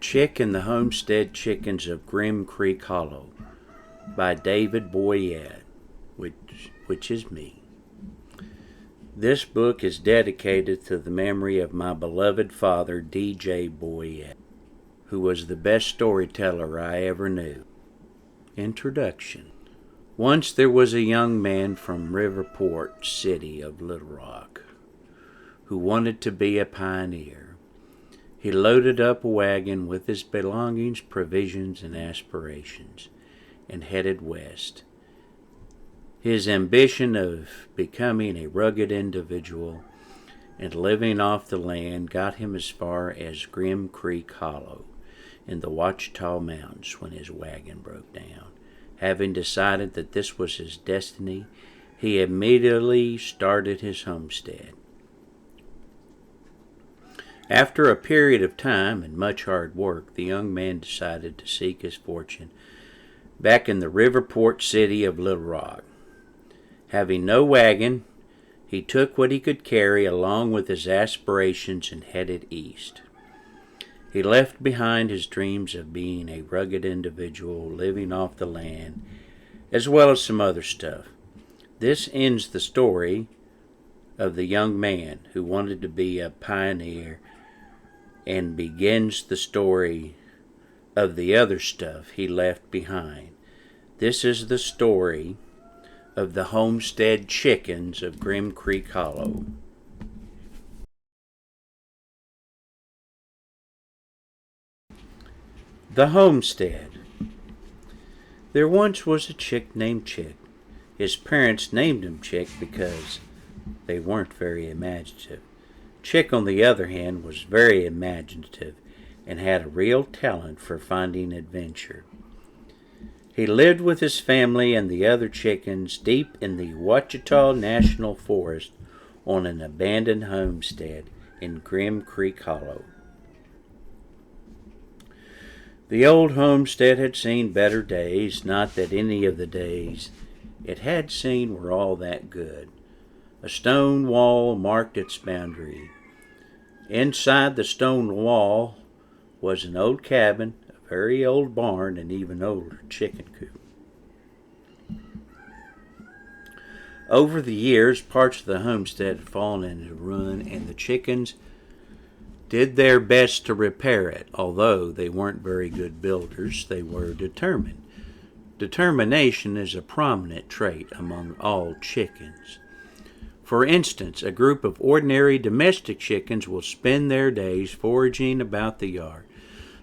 Chick and the Homestead Chickens of Grymme Creek Hollow by David Boyette, which is me. This book is dedicated to the memory of my beloved father, D.J. Boyette, who was the best storyteller I ever knew. Introduction. Once there was a young man from Riverport City of Little Rock who wanted to be a pioneer. He loaded up a wagon with his belongings, provisions, and aspirations, and headed west. His ambition of becoming a rugged individual and living off the land got him as far as Grymme Creek Hollow in the Ouachita Mountains when his wagon broke down. Having decided that this was his destiny, he immediately started his homestead. After a period of time and much hard work, the young man decided to seek his fortune back in the Riverport City of Little Rock. Having no wagon, he took what he could carry along with his aspirations and headed east. He left behind his dreams of being a rugged individual living off the land, as well as some other stuff. This ends the story of the young man who wanted to be a pioneer and begins the story of the other stuff he left behind. This is the story of the Homestead Chickens of Grymme Creek Hollow. The Homestead. There once was a chick named Chick. His parents named him Chick because they weren't very imaginative. Chick, on the other hand, was very imaginative and had a real talent for finding adventure. He lived with his family and the other chickens deep in the Ouachita National Forest on an abandoned homestead in Grymme Creek Hollow. The old homestead had seen better days, not that any of the days it had seen were all that good. A stone wall marked its boundary. Inside the stone wall was an old cabin, a very old barn, and even older chicken coop. Over the years, parts of the homestead had fallen into ruin, and the chickens did their best to repair it. Although they weren't very good builders, they were determined. Determination is a prominent trait among all chickens. For instance, a group of ordinary domestic chickens will spend their days foraging about the yard.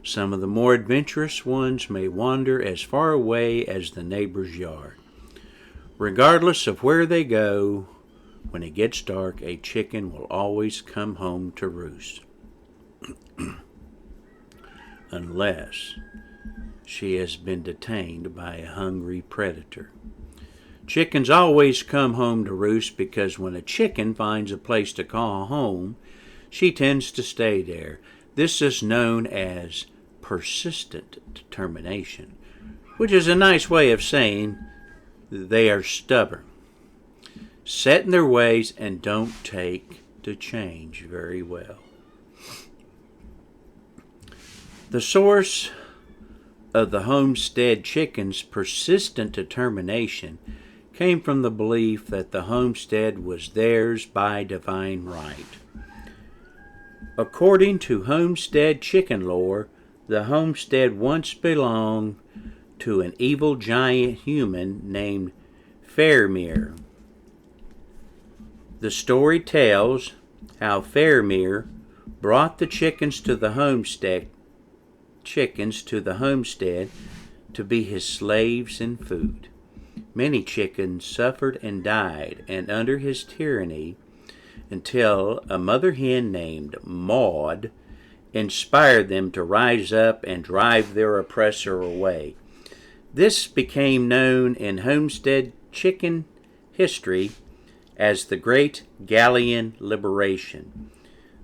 Some of the more adventurous ones may wander as far away as the neighbor's yard. Regardless of where they go, when it gets dark, a chicken will always come home to roost. Unless she has been detained by a hungry predator. Chickens always come home to roost because when a chicken finds a place to call home, she tends to stay there. This is known as persistent determination, which is a nice way of saying they are stubborn, set in their ways, and don't take to change very well. The source of the Homestead chickens' persistent determination came from the belief that the homestead was theirs by divine right. According to homestead chicken lore, the homestead once belonged to an evil giant human named Fairmere. The story tells how Fairmere brought the chickens to the homestead to be his slaves and food. Many chickens suffered and died and under his tyranny until a mother hen named Maud inspired them to rise up and drive their oppressor away. This became known in homestead chicken history as the Great Galleon Liberation.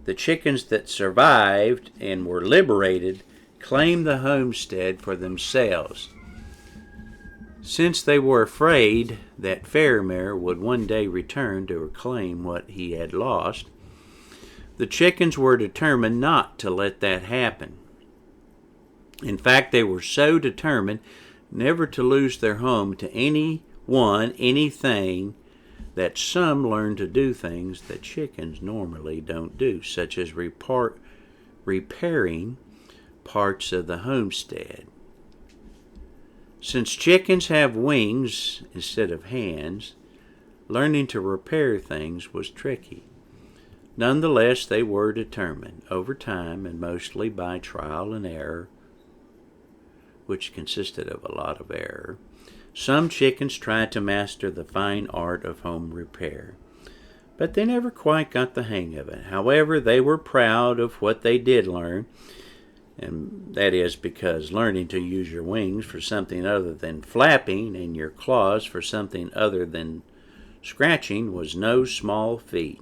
The chickens that survived and were liberated claimed the homestead for themselves. Since they were afraid that Fairmere would one day return to reclaim what he had lost, the chickens were determined not to let that happen. In fact, they were so determined never to lose their home to anyone, anything, that some learned to do things that chickens normally don't do, such as repairing parts of the homestead. Since chickens have wings instead of hands, learning to repair things was tricky. Nonetheless, they were determined. Over time, and mostly by trial and error, which consisted of a lot of error, some chickens tried to master the fine art of home repair, but they never quite got the hang of it. However, they were proud of what they did learn, and that is because learning to use your wings for something other than flapping and your claws for something other than scratching was no small feat.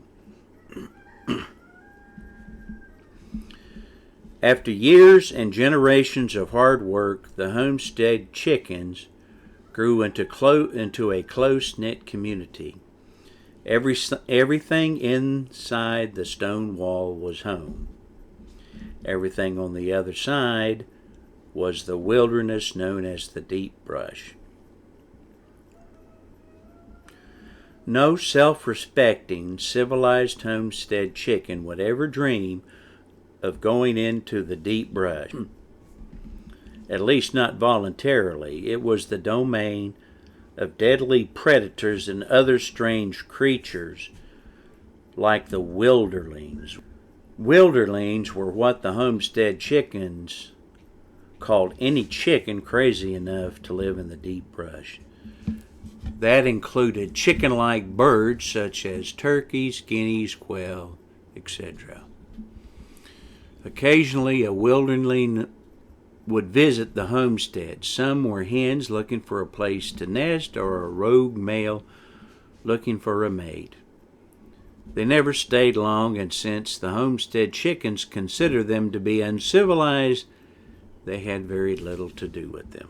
After years and generations of hard work, the homestead chickens grew into a close-knit community. Everything inside the stone wall was home. Everything on the other side was the wilderness known as the deep brush. No self-respecting, civilized homestead chicken would ever dream of going into the deep brush, at least not voluntarily. It was the domain of deadly predators and other strange creatures like the wilderlings. Wilderlings were what the homestead chickens called any chicken crazy enough to live in the deep brush. That included chicken-like birds such as turkeys, guineas, quail, etc. Occasionally, a wilderling would visit the homestead. Some were hens looking for a place to nest, or a rogue male looking for a mate. They never stayed long, and since the homestead chickens considered them to be uncivilized, they had very little to do with them.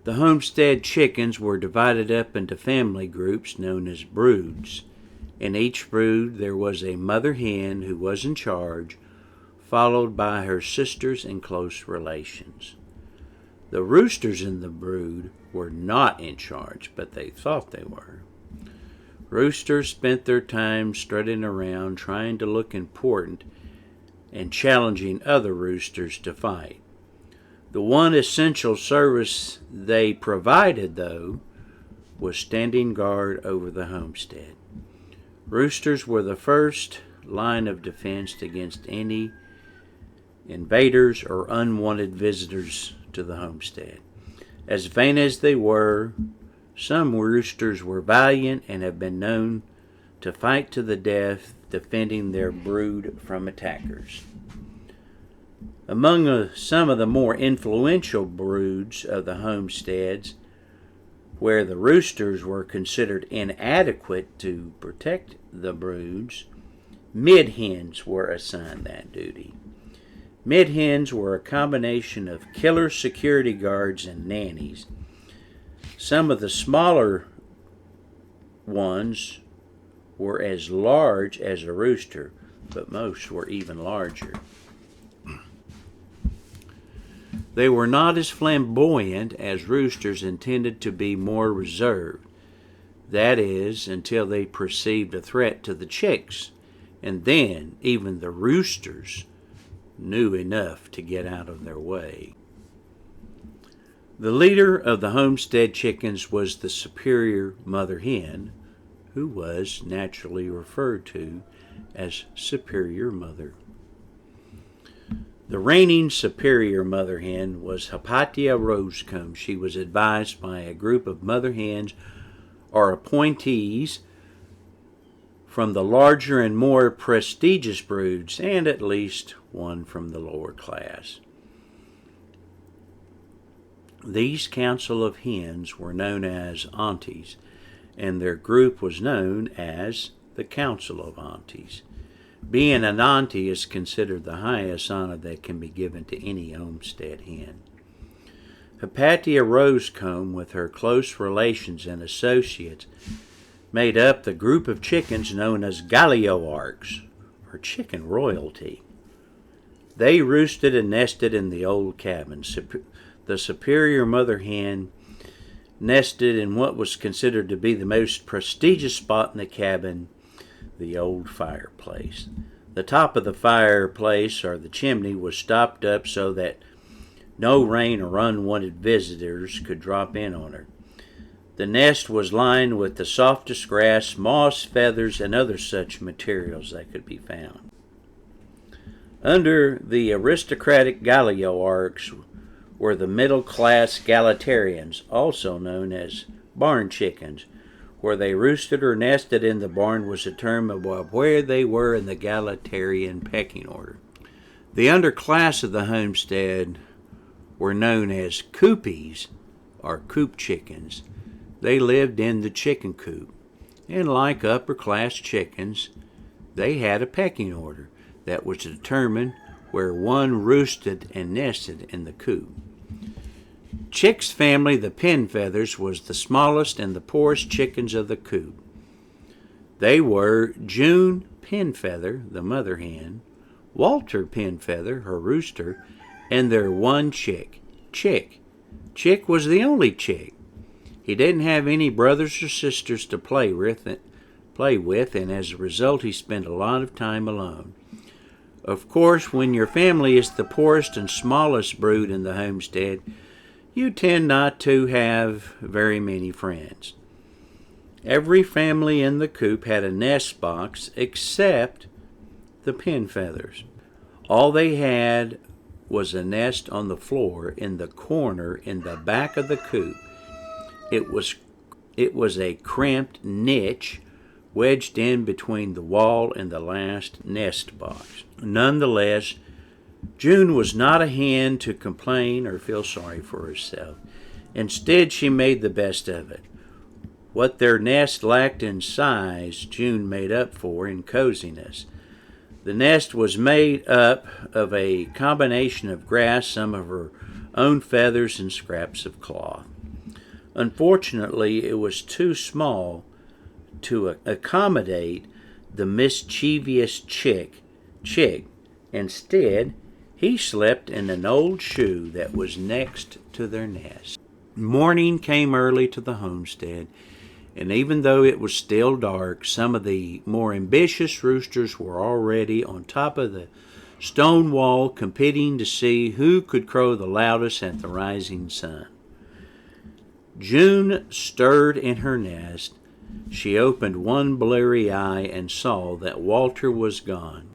The homestead chickens were divided up into family groups known as broods. In each brood there was a mother hen who was in charge, followed by her sisters and close relations. The roosters in the brood were not in charge, but they thought they were. Roosters spent their time strutting around, trying to look important and challenging other roosters to fight. The one essential service they provided, though, was standing guard over the homestead. Roosters were the first line of defense against any invaders or unwanted visitors to the homestead. As vain as they were, some roosters were valiant and have been known to fight to the death, defending their brood from attackers. Among some of the more influential broods of the homesteads, where the roosters were considered inadequate to protect the broods, mid-hens were assigned that duty. Mid-hens were a combination of killer security guards and nannies. Some of the smaller ones were as large as a rooster, but most were even larger. They were not as flamboyant as roosters, intended to be more reserved. That is, until they perceived a threat to the chicks, and then even the roosters knew enough to get out of their way. The leader of the homestead chickens was the superior mother hen, who was naturally referred to as Superior Mother. The reigning superior mother hen was Hypatia Rosecomb. She was advised by a group of mother hens or appointees from the larger and more prestigious broods, and at least one from the lower class. These council of hens were known as aunties, and their group was known as the Council of Aunties. Being an auntie is considered the highest honor that can be given to any homestead hen. Hypatia Rosecomb, with her close relations and associates, made up the group of chickens known as Gallioarchs, or chicken royalty. They roosted and nested in the old cabin. The superior mother hen nested in what was considered to be the most prestigious spot in the cabin, the old fireplace. The top of the fireplace, or the chimney, was stopped up so that no rain or unwanted visitors could drop in on her. The nest was lined with the softest grass, moss, feathers, and other such materials that could be found. Under the aristocratic Galliarchs were the middle-class Galitarians, also known as barn chickens. Where they roosted or nested in the barn was determined by where they were in the Galitarian pecking order. The underclass of the homestead were known as coopies, or coop chickens. They lived in the chicken coop, and like upper-class chickens, they had a pecking order that was determined where one roosted and nested in the coop. Chick's family, the pinfeathers, was the smallest and the poorest chickens of the coop. They were June Pinfeather, the mother hen, Walter Pinfeather, her rooster, and their one chick, Chick. Chick was the only chick. He didn't have any brothers or sisters to play with, and as a result he spent a lot of time alone. Of course, when your family is the poorest and smallest brood in the homestead, you tend not to have very many friends. Every family in the coop had a nest box except the Pinfeathers. All they had was a nest on the floor in the corner in the back of the coop. It was a cramped niche wedged in between the wall and the last nest box. Nonetheless, June was not a hen to complain or feel sorry for herself. Instead, she made the best of it. What their nest lacked in size, June made up for in coziness. The nest was made up of a combination of grass, some of her own feathers, and scraps of cloth. Unfortunately, it was too small to accommodate the mischievous Chick. Instead, he slept in an old shoe that was next to their nest. Morning came early to the homestead, and even though it was still dark, some of the more ambitious roosters were already on top of the stone wall competing to see who could crow the loudest at the rising sun. June stirred in her nest. She opened one bleary eye and saw that Walter was gone.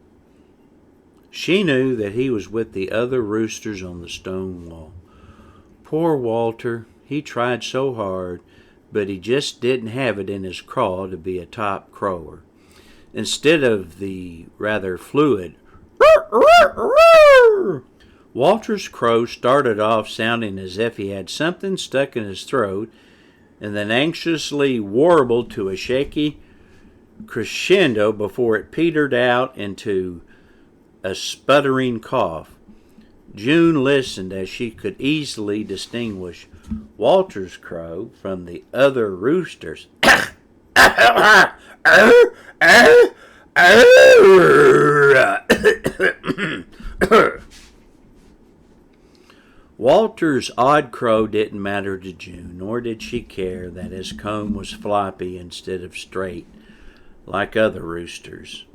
She knew that he was with the other roosters on the stone wall. Poor Walter, he tried so hard, but he just didn't have it in his craw to be a top crower. Instead of the rather fluid Walter's crow started off sounding as if he had something stuck in his throat, and then anxiously warbled to a shaky crescendo before it petered out into a sputtering cough. June listened as she could easily distinguish Walter's crow from the other roosters. Walter's odd crow didn't matter to June, nor did she care that his comb was floppy instead of straight, like other roosters.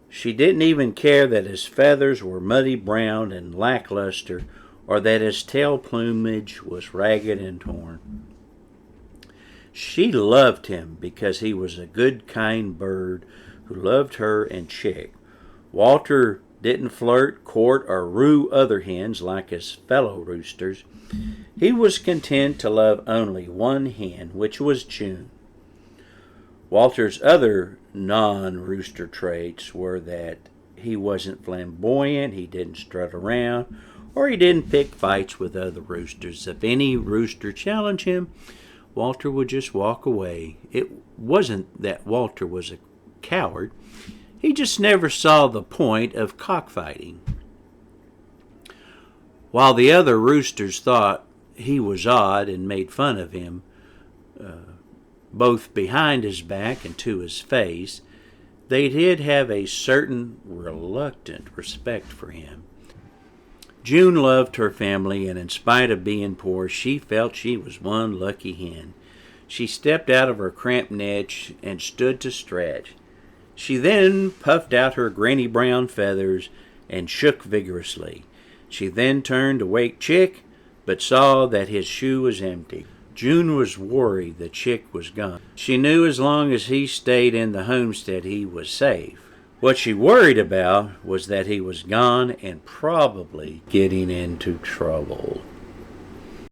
She didn't even care that his feathers were muddy brown and lackluster, or that his tail plumage was ragged and torn. She loved him because he was a good, kind bird who loved her and Chick. Walter didn't flirt, court, or woo other hens like his fellow roosters. He was content to love only one hen, which was June. Walter's other non-rooster traits were that he wasn't flamboyant, he didn't strut around, or he didn't pick fights with other roosters. If any rooster challenged him, Walter would just walk away. It wasn't that Walter was a coward. He just never saw the point of cockfighting. While the other roosters thought he was odd and made fun of him, both behind his back and to his face, They did have a certain reluctant respect for him. June loved her family, and in spite of being poor, she felt she was one lucky hen. She stepped out of her cramped niche and stood to stretch. She then puffed out her granny brown feathers and shook vigorously. She then turned to wake Chick, but saw that his shoe was empty. June was worried that Chick was gone. She knew as long as he stayed in the homestead he was safe. What she worried about was that he was gone and probably getting into trouble.